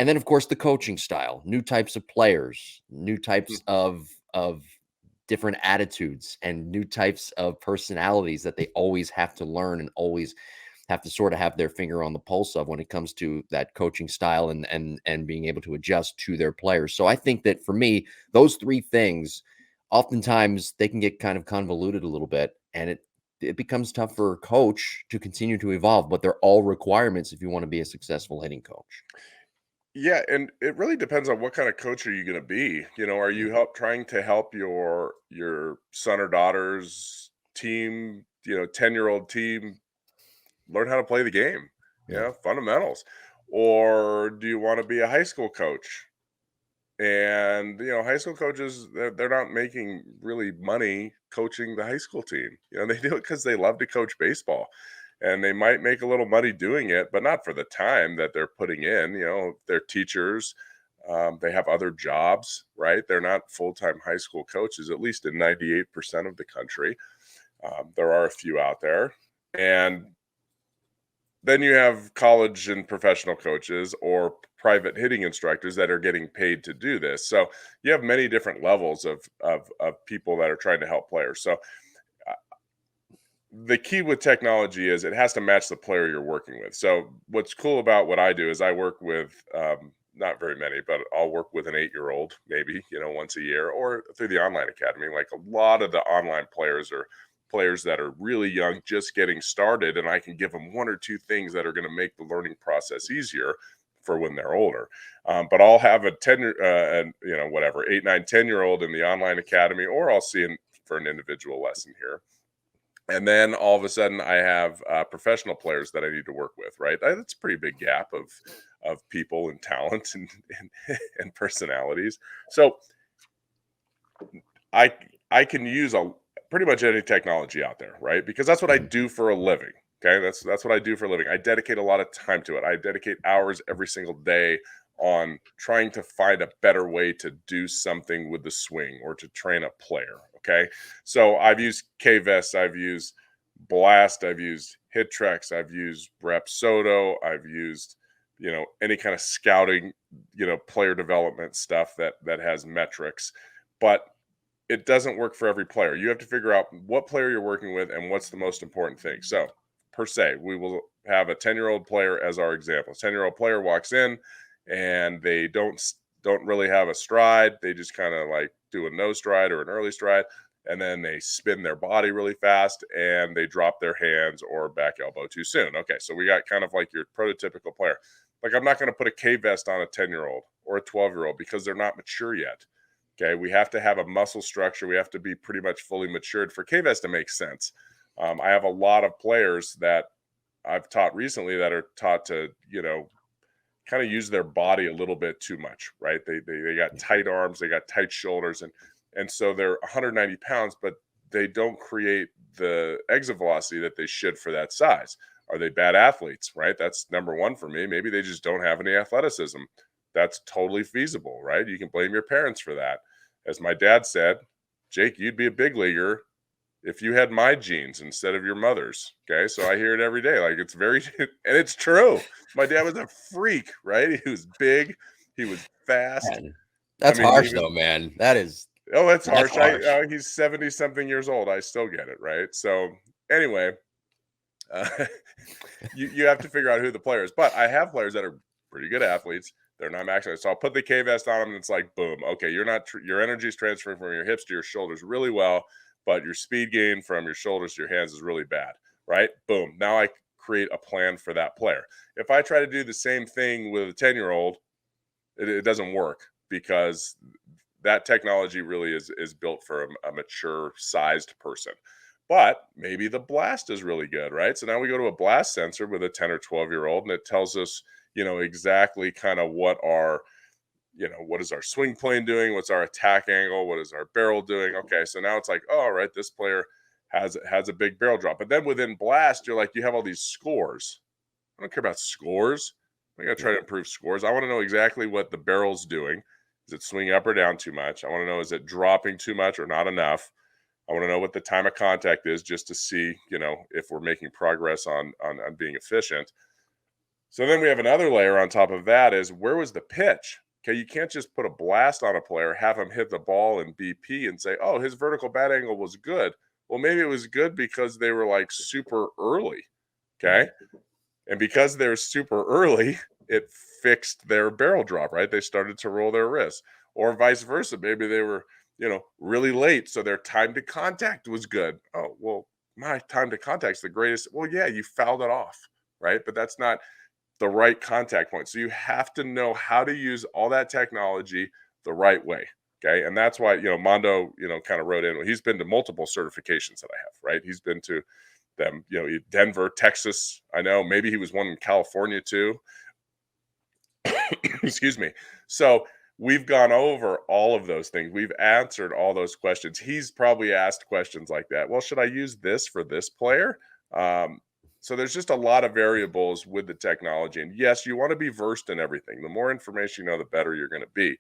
And then, of course, the coaching style, new types of players, new types Mhm. of different attitudes, and new types of personalities that they always have to learn and always have to sort of have their finger on the pulse of when it comes to that coaching style and being able to adjust to their players. So I think that for me, those three things, oftentimes they can get kind of convoluted a little bit, and it becomes tough for a coach to continue to evolve, but they're all requirements if you want to be a successful hitting coach. Yeah, and it really depends on what kind of coach are you gonna be. Are Yeah. you trying to help your son or daughter's team, 10-year-old team learn how to play the game, Yeah. fundamentals? Or do you want to be a high school coach? And high school coaches, they're not making really money coaching the high school team. They do it because they love to coach baseball, and they might make a little money doing it, but not for the time that they're putting in. They're teachers. They have other jobs, right? They're not full-time high school coaches, at least in 98% of the country. There are a few out there. And then you have college and professional coaches or private hitting instructors that are getting paid to do this. So you have many different levels of people that are trying to help players. So uh, the key with technology is it has to match the player you're working with. So what's cool about what I do is I work with not very many, but I'll work with an 8-year-old maybe, once a year, or through the online academy. Like a lot of the online players are players that are really young, just getting started, and I can give them one or two things that are going to make the learning process easier for when they're older. But I'll have a 10, and whatever, 8, 9, 10-year-old in the online academy, or I'll see for an individual lesson here. And then all of a sudden, I have professional players that I need to work with. Right, that's a pretty big gap of people and talent and personalities. So I I can use a pretty much any technology out there, right? Because that's what I Mhm. do for a living. Okay, that's what I do for a living. I dedicate a lot of time to it. I dedicate hours every single day on trying to find a better way to do something with the swing or to train a player. Okay, so I've used KVest, I've used Blast, I've used HitTrex, I've used Rapsodo, I've used any kind of scouting, player development stuff that has metrics, but it doesn't work for every player. You have to figure out what player you're working with and what's the most important thing. So, per se, we will have a 10-year-old player as our example. 10-year-old player walks in and they don't really have a stride. They just kind of like do a no stride or an early stride, and then they spin their body really fast and they drop their hands or back elbow too soon. Okay, so we got kind of like your prototypical player. Like, I'm not going to put a K vest on a 10-year-old or a 12-year-old because they're not mature yet. Okay, we have to have a muscle structure. We have to be pretty much fully matured for KVS to make sense. I have a lot of players that I've taught recently that are taught to, kind of use their body a little bit too much, right? They got Yeah. tight arms, they got tight shoulders, and so they're 190 pounds, but they don't create the exit velocity that they should for that size. Are they bad athletes? Right? That's number one for me. Maybe they just don't have any athleticism. That's totally feasible, right? You can blame your parents for that. As my dad said, Jake, you'd be a big leaguer if you had my genes instead of your mother's. Okay. So I hear it every day. Like, it's very, and it's true. My dad was a freak, right? He was big, he was fast. Man, I that's mean, he harsh was, though, man. oh, that's That's harsh. harsh. He's 70 something years old. I still get it. Right. So, anyway, uh, you have to figure out who the player is. But I have players that are pretty good athletes. They're not maxing it. So I'll put the K vest on them, and it's like, boom. Okay, you're not your energy is transferring from your hips to your shoulders really well, but your speed gain from your shoulders to your hands is really bad. Right? Boom. Now I create a plan for that player. If I try to do the same thing with a 10-year-old, it doesn't work because that technology really is built for a mature sized person. But maybe the blast is really good, right? So now we go to a blast sensor with a 10 or 12-year-old, and it tells us, exactly kind of what is our swing plane doing? What's our attack angle? What is our barrel doing? Okay, so now it's like, oh, all right, this player has a big barrel drop. But then within blast, you have all these scores. I don't care about scores. I got to try Yeah. to improve scores. I want to know exactly what the barrel's doing. Is it swinging up or down too much? I want to know, is it dropping too much or not enough? I want to know what the time of contact is just to see, if we're making progress on being efficient. So then we have another layer on top of that is where was the pitch? Okay, you can't just put a blast on a player, have him hit the ball in BP and say, "Oh, his vertical bat angle was good." Well, maybe it was good because they were like super early. Okay. And because they're super early, it fixed their barrel drop, right? They started to roll their wrists, or vice versa. Maybe they were, really late, so their time to contact was good. Oh, well, my time to contact's the greatest. Well, yeah, you fouled it off, right? But that's not the right contact point. So you have to know how to use all that technology the right way. Okay. And that's why, Mondo, kind of wrote in, well, he's been to multiple certifications that I have, right? He's been to them, Denver, Texas. I know maybe he was one in California too. Excuse me. So we've gone over all of those things. We've answered all those questions. He's probably asked questions like that. Well, should I use this for this player? Um, so there's just a lot of variables with the technology. And yes, you want to be versed in everything. The more information you know, the better you're going to be.